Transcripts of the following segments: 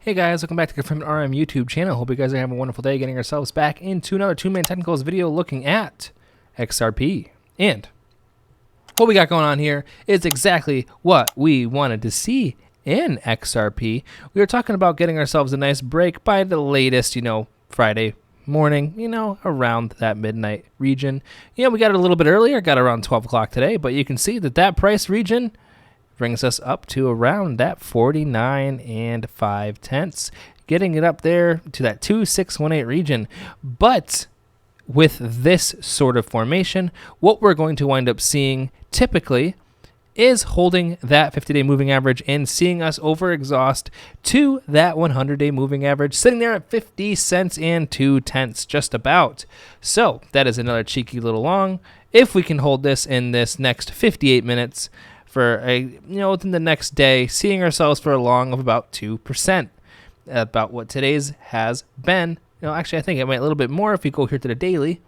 Hey guys, welcome back to the Confirmed RM YouTube channel. Hope you guys are having a wonderful day getting ourselves back into another two-man technicals video looking at XRP. And what we got going on here is exactly what we wanted to see in XRP. We were talking about getting ourselves a nice break by the latest, Friday morning, around that midnight region. We got it a little bit earlier, got around 12 o'clock today, but you can see that price region brings us up to around that 49 and 5/10, getting it up there to that 2618 region. But with this sort of formation, what we're going to wind up seeing typically is holding that 50-day moving average and seeing us overexhaust to that 100-day moving average, sitting there at 50 cents and 2/10 just about. So that is another cheeky little long. If we can hold this in this next 58 minutes, for within the next day, seeing ourselves for a long of about 2%, about what today's has been. Actually, I think it might a little bit more if we go here to the daily.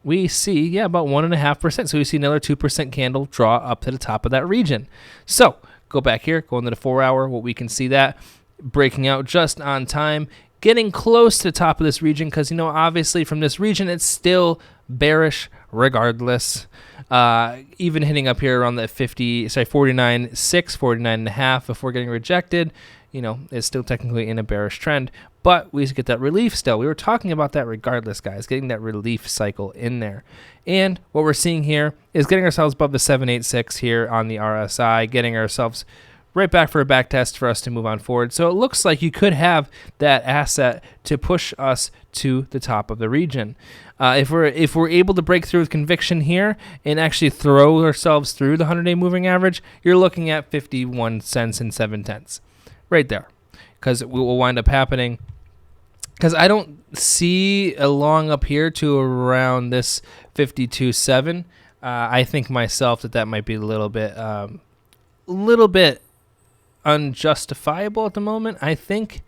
We see, about 1.5%. So we see another 2% candle draw up to the top of that region. So go back here, go into the 4-hour. What we can see that breaking out just on time, getting close to the top of this region because, obviously from this region, it's still bearish regardless. Even hitting up here around that 49.6, 49.5 before getting rejected, it's still technically in a bearish trend, but we get that relief still. We were talking about that regardless, guys, getting that relief cycle in there. And what we're seeing here is getting ourselves above the 786 here on the RSI, getting ourselves right back for a back test for us to move on forward. So it looks like you could have that asset to push us to the top of the region. If we're able to break through with conviction here and actually throw ourselves through the 100-day moving average, you're looking at 51 cents and 7/10 right there, because what will wind up happening, because I don't see a long up here to around this 52.7. I think myself that might be a little bit unjustifiable at the moment. I think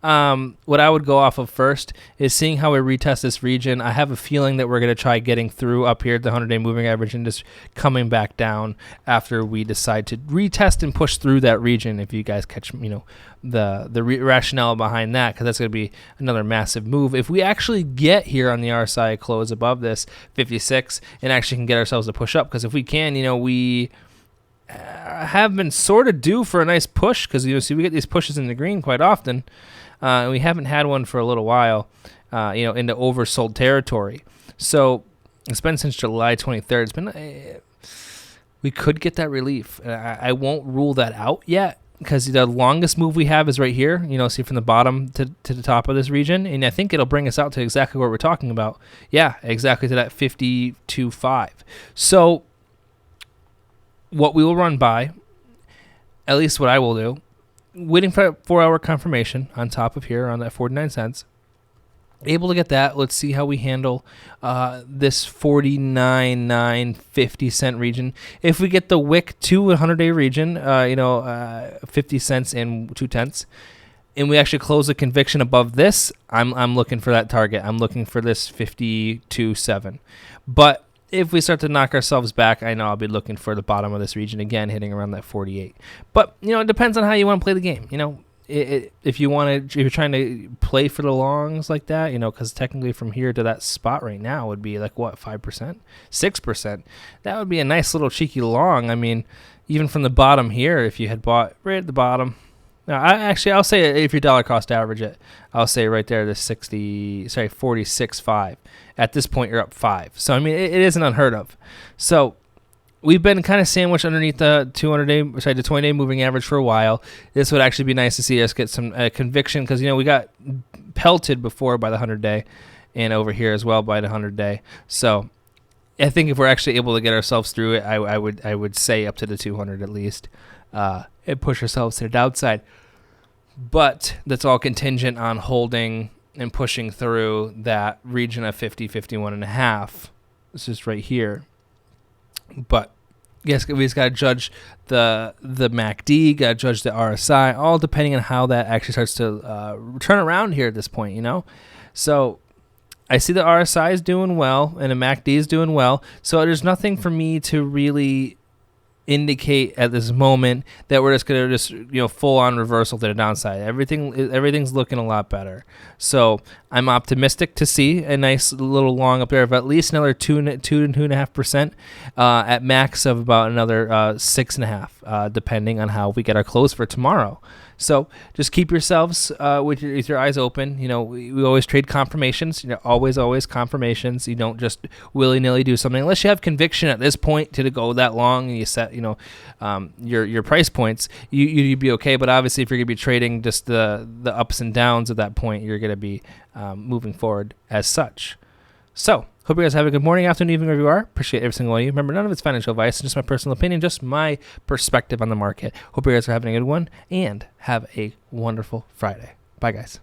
what I would go off of first is seeing how we retest this region. I have a feeling that we're going to try getting through up here at the 100-day moving average and just coming back down after we decide to retest and push through that region. If you guys catch, the rationale behind that, because that's going to be another massive move. If we actually get here on the RSI close above this 56 and actually can get ourselves to push up, because if we can, we have been sort of due for a nice push, because see we get these pushes in the green quite often. We haven't had one for a little while, into oversold territory. So it's been since July 23rd. It's been we could get that relief. I won't rule that out yet, because the longest move we have is right here. See from the bottom to the top of this region, and I think it'll bring us out to exactly what we're talking about. Yeah, exactly to that 52.5. So what we will run by, at least what I will do, waiting for a 4-hour confirmation on top of here on that 49 cents. Able to get that. Let's see how we handle this 49.950 cent region. If we get the wick to a 100-day region, 50 cents and 2/10, and we actually close the conviction above this, I'm looking for that target. I'm looking for this 52.7. But if we start to knock ourselves back, I know I'll be looking for the bottom of this region again, hitting around that 48. But it depends on how you want to play the game. If you're trying to play for the longs like that, because technically from here to that spot right now would be like what, 5%, 6%. That would be a nice little cheeky long. I mean, even from the bottom here, if you had bought right at the bottom. Now, I'll say if you dollar cost average it, I'll say right there, the 46.5. At this point, you're up 5. So, I mean, it isn't unheard of. So, we've been kind of sandwiched underneath the 20-day moving average for a while. This would actually be nice to see us get some conviction, because, we got pelted before by the 100-day and over here as well by the 100-day. So, I think if we're actually able to get ourselves through it, I would say up to the 200 at least. And push ourselves to the downside. But that's all contingent on holding and pushing through that region of 50, 51.5. This is right here. But yes, we just got to judge the MACD, got to judge the RSI, all depending on how that actually starts to turn around here at this point, So I see the RSI is doing well and the MACD is doing well. So there's nothing for me to really indicate at this moment that we're just going to full on reversal to the downside. Everything's looking a lot better. So I'm optimistic to see a nice little long up there of at least another 2.5%, at max of about another 6.5%, depending on how we get our close for tomorrow. So just keep yourselves with your eyes open. We always trade confirmations. Always confirmations. You don't just willy-nilly do something unless you have conviction at this point to go that long and you set your price points. You'd be okay. But obviously, if you're gonna be trading just the ups and downs at that point, you're gonna be moving forward as such. So hope you guys have a good morning, afternoon, evening, wherever you are. Appreciate every single one of you. Remember, none of it's financial advice, just my personal opinion, just my perspective on the market. Hope you guys are having a good one, and have a wonderful Friday. Bye, guys.